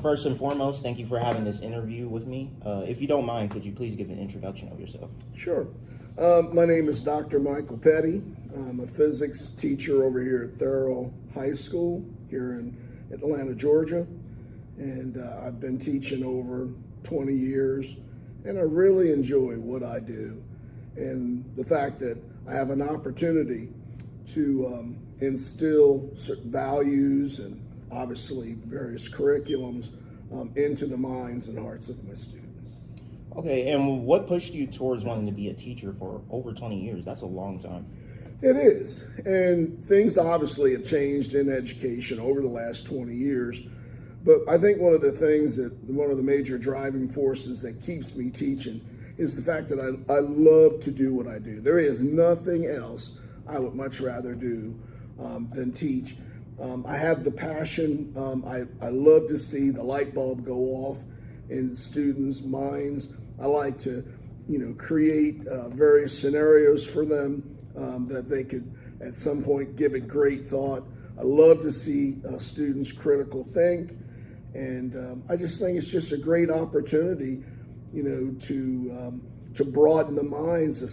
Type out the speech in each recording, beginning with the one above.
First and foremost, thank you for having this interview with me. If you don't mind, could you please give an introduction of yourself? Sure. My name is Dr. Michael Petty. I'm a physics teacher over here at Therrell High School here in Atlanta, Georgia. And I've been teaching over 20 years, and I really enjoy what I do. And the fact that I have an opportunity to instill certain values and obviously various curriculums into the minds and hearts of my students. Okay, and what pushed you towards wanting to be a teacher for over 20 years? That's a long time. It is, and things obviously have changed in education over the last 20 years, but I think one of the major driving forces that keeps me teaching is the fact that I love to do what I do. There is nothing else I would much rather do than teach. I have the passion. I love to see the light bulb go off in students' minds. I like to, create various scenarios for them that they could at some point give it great thought. I love to see students critical think, and I just think it's just a great opportunity, to broaden the minds of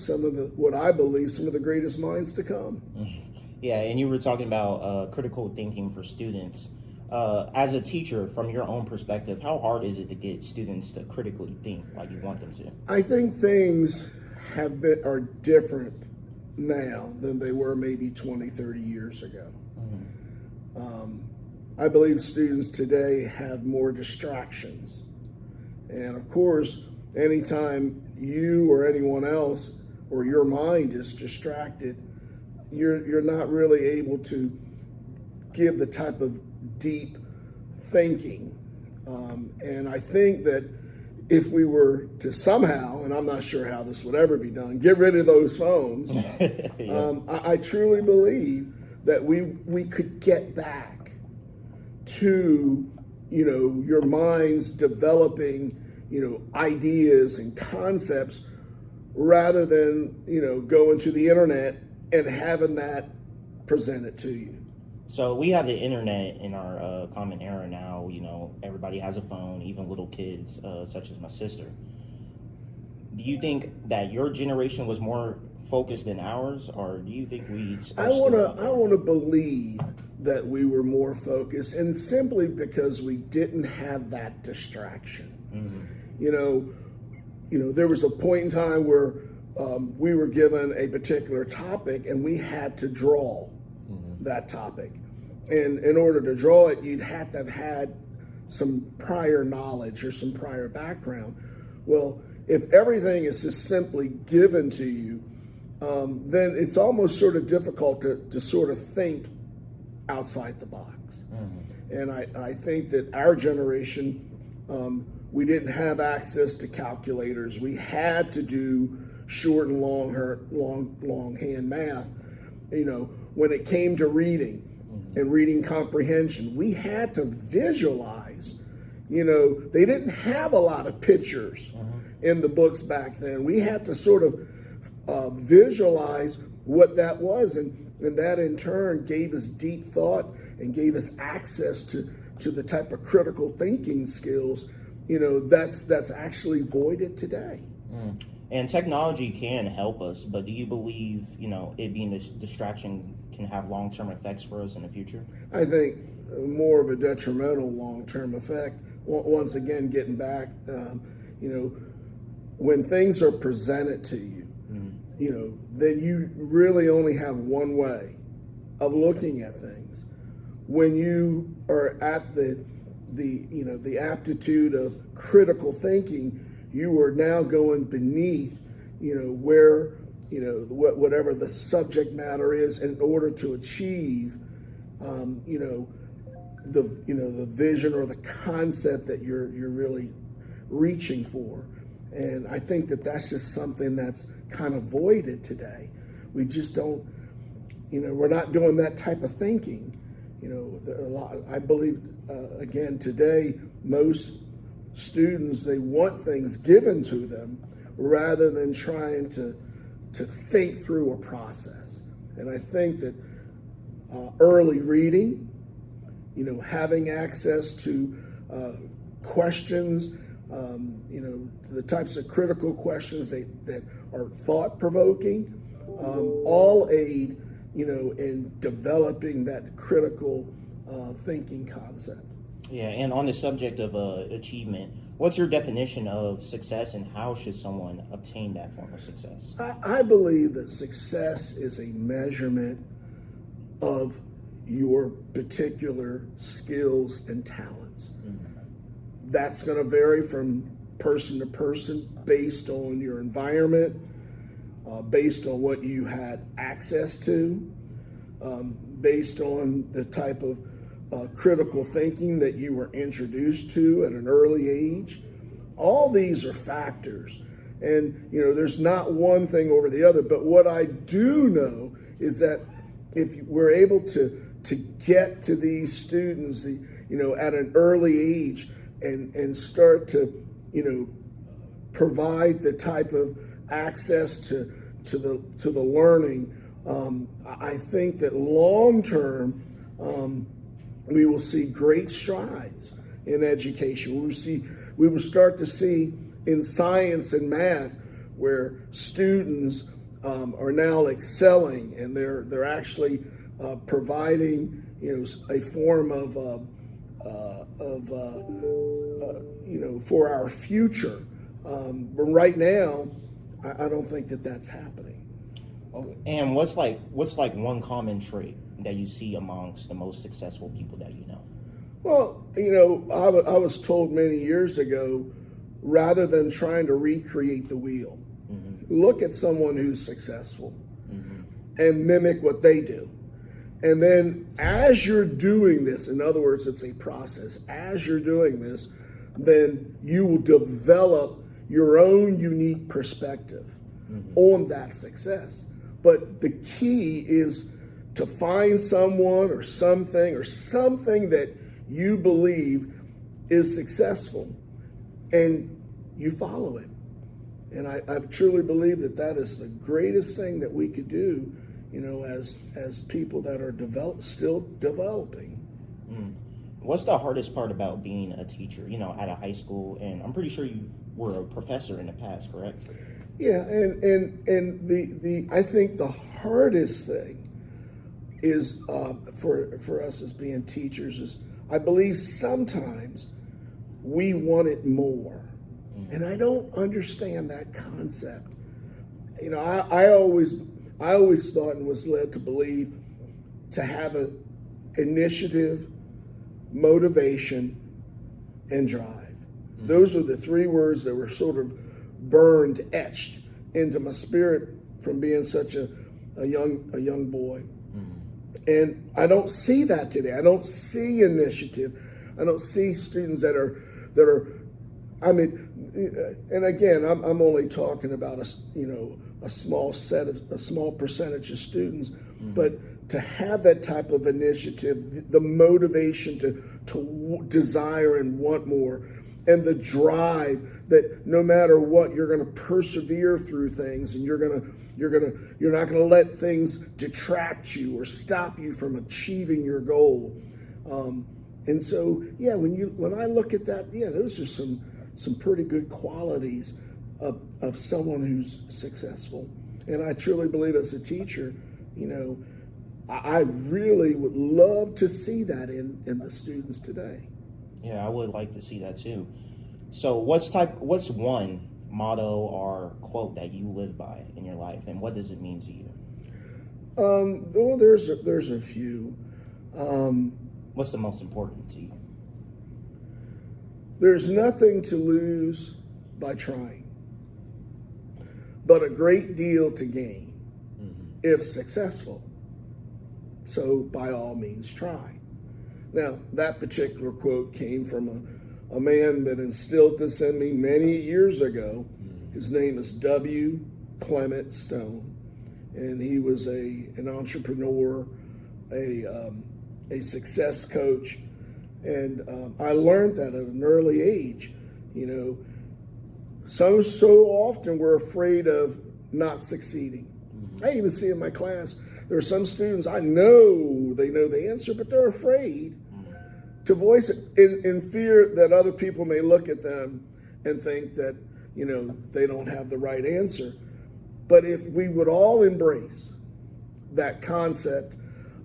what I believe some of the greatest minds to come. Yeah, and you were talking about critical thinking for students. As a teacher, from your own perspective, how hard is it to get students to critically think like you want them to? I think things are different now than they were maybe 20, 30 years ago. I believe students today have more distractions. And of course, anytime you or anyone else or your mind is distracted, you're not really able to give the type of deep thinking. And I think that if we were to somehow, and I'm not sure how this would ever be done, get rid of those phones, yeah. I truly believe that we could get back to, your minds developing, ideas and concepts rather than, going to the internet and having that presented to you. So we have the internet in our common era now. Everybody has a phone, even little kids, such as my sister. Do you think that your generation was more focused than ours, or do you think I want to believe that we were more focused, and simply because we didn't have that distraction. There was a point in time where we were given a particular topic and we had to draw that topic. And in order to draw it, you'd have to have had some prior knowledge or some prior background. Well, if everything is just simply given to you, then it's almost sort of difficult to sort of think outside the box. And I think that our generation, we didn't have access to calculators. We had to do short and longhand math. When it came to reading and reading comprehension, we had to visualize. They didn't have a lot of pictures in the books back then. We had to sort of visualize what that was, and that in turn gave us deep thought and gave us access to the type of critical thinking skills that's actually voided today. And technology can help us, but do you believe, it being a distraction can have long-term effects for us in the future? I think more of a detrimental long-term effect. Once again, getting back, when things are presented to you, then you really only have one way of looking at things. When you are at the aptitude of critical thinking, you are now going beneath, where, whatever the subject matter is, in order to achieve, the vision or the concept that you're really reaching for. And I think that that's just something that's kind of voided today. We just don't, we're not doing that type of thinking. I believe, again, today, most students, they want things given to them rather than trying to think through a process. And I think that early reading, having access to questions, the types of critical questions that are thought-provoking, all aid, in developing that critical thinking concept. Yeah, and on the subject of achievement, what's your definition of success, and how should someone obtain that form of success? I believe that success is a measurement of your particular skills and talents. That's going to vary from person to person based on your environment, based on what you had access to, based on the type of critical thinking that you were introduced to at an early age. All these are factors. And, there's not one thing over the other. But what I do know is that if we're able to get to these students, at an early age and start to, provide the type of access to the learning, I think that long term, we will see great strides in education. We will start to see in science and math where students are now excelling, and they're actually providing a form of for our future. But right now, I don't think that that's happening. And what's like one common trait that you see amongst the most successful people that you know? Well, I was told many years ago, rather than trying to recreate the wheel, look at someone who's successful and mimic what they do. And then as you're doing this, in other words, it's a process. As you're doing this, then you will develop your own unique perspective on that success. But the key is to find someone or something that you believe is successful, and you follow it. And I truly believe that is the greatest thing that we could do, as people that are still developing. What's the hardest part about being a teacher, at a high school? And I'm pretty sure you were a professor in the past, correct? Yeah, and I think the hardest thing is for us as being teachers is, I believe sometimes we want it more. And I don't understand that concept. I always thought and was led to believe to have an initiative, motivation, and drive. Those are the three words that were sort of etched into my spirit from being such a young boy. And I don't see that today. I don't see initiative. I don't see students that are. And again, I'm only talking about a small percentage of students, but to have that type of initiative, the motivation to desire and want more, and the drive that no matter what, you're going to persevere through things, and you're not going to let things detract you or stop you from achieving your goal. And so, yeah, when I look at that, yeah, those are some pretty good qualities of someone who's successful. And I truly believe as a teacher, I really would love to see that in the students today. Yeah, I would like to see that too. So what's one motto or quote that you live by in your life, and what does it mean to you? Well, there's a few. What's the most important to you? There's nothing to lose by trying, but a great deal to gain if successful. So by all means, try. Now, that particular quote came from a man that instilled this in me many years ago. His name is W. Clement Stone, and he was an entrepreneur, a success coach, and I learned that at an early age. So often we're afraid of not succeeding. I even see in my class, there are some students I know they know the answer, but they're afraid to voice it in fear that other people may look at them and think that, they don't have the right answer. But if we would all embrace that concept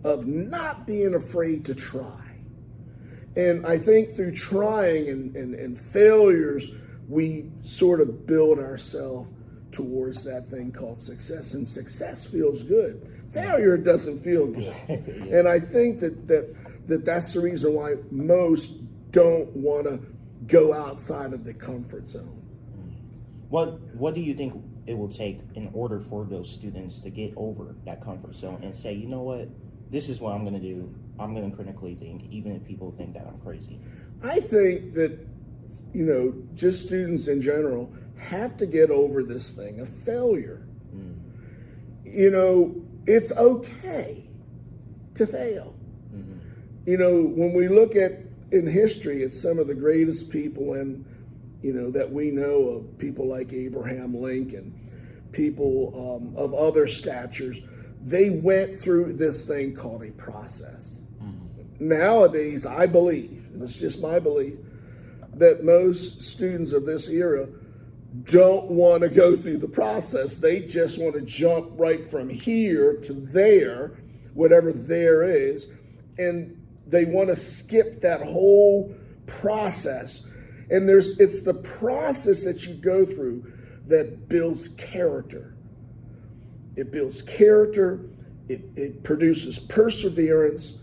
of not being afraid to try. And I think through trying and failures, we sort of build ourselves towards that thing called success. And success feels good. Failure doesn't feel good. Yeah. And I think that's the reason why most don't want to go outside of the comfort zone. What do you think it will take in order for those students to get over that comfort zone and say, you know what, this is what I'm going to do. I'm going to critically think, even if people think that I'm crazy. I think that, just students in general have to get over this thing of failure. It's okay to fail. Mm-hmm. When we look at in history, it's some of the greatest people that we know of, people like Abraham Lincoln, people of other statures. They went through this thing called a process. Mm-hmm. Nowadays, I believe, and it's just my belief, that most students of this era don't want to go through the process. They just want to jump right from here to there, whatever there is, and they want to skip that whole process. And it's the process that you go through that builds character. It builds character, it produces perseverance,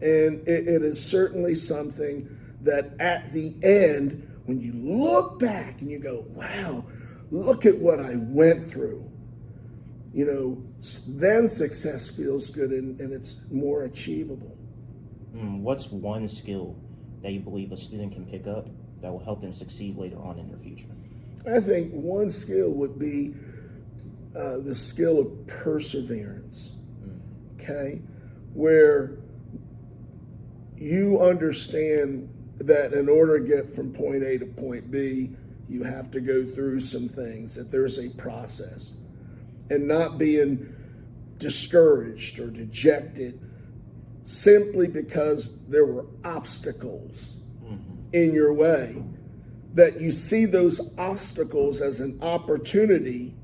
and it is certainly something that at the end, when you look back and you go, wow, look at what I went through, then success feels good and it's more achievable. What's one skill that you believe a student can pick up that will help them succeed later on in their future? I think one skill would be the skill of perseverance, okay? Where you understand that in order to get from point A to point B, you have to go through some things, that there's a process. And not being discouraged or dejected simply because there were obstacles in your way, that you see those obstacles as an opportunity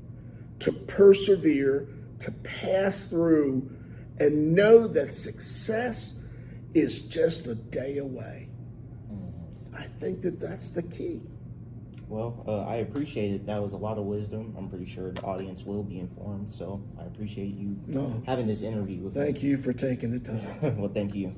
to persevere, to pass through, and know that success is just a day away. I think that's the key. Well, I appreciate it. That was a lot of wisdom. I'm pretty sure the audience will be informed. So I appreciate you having this interview with me. Thank you for taking the time. Well, thank you.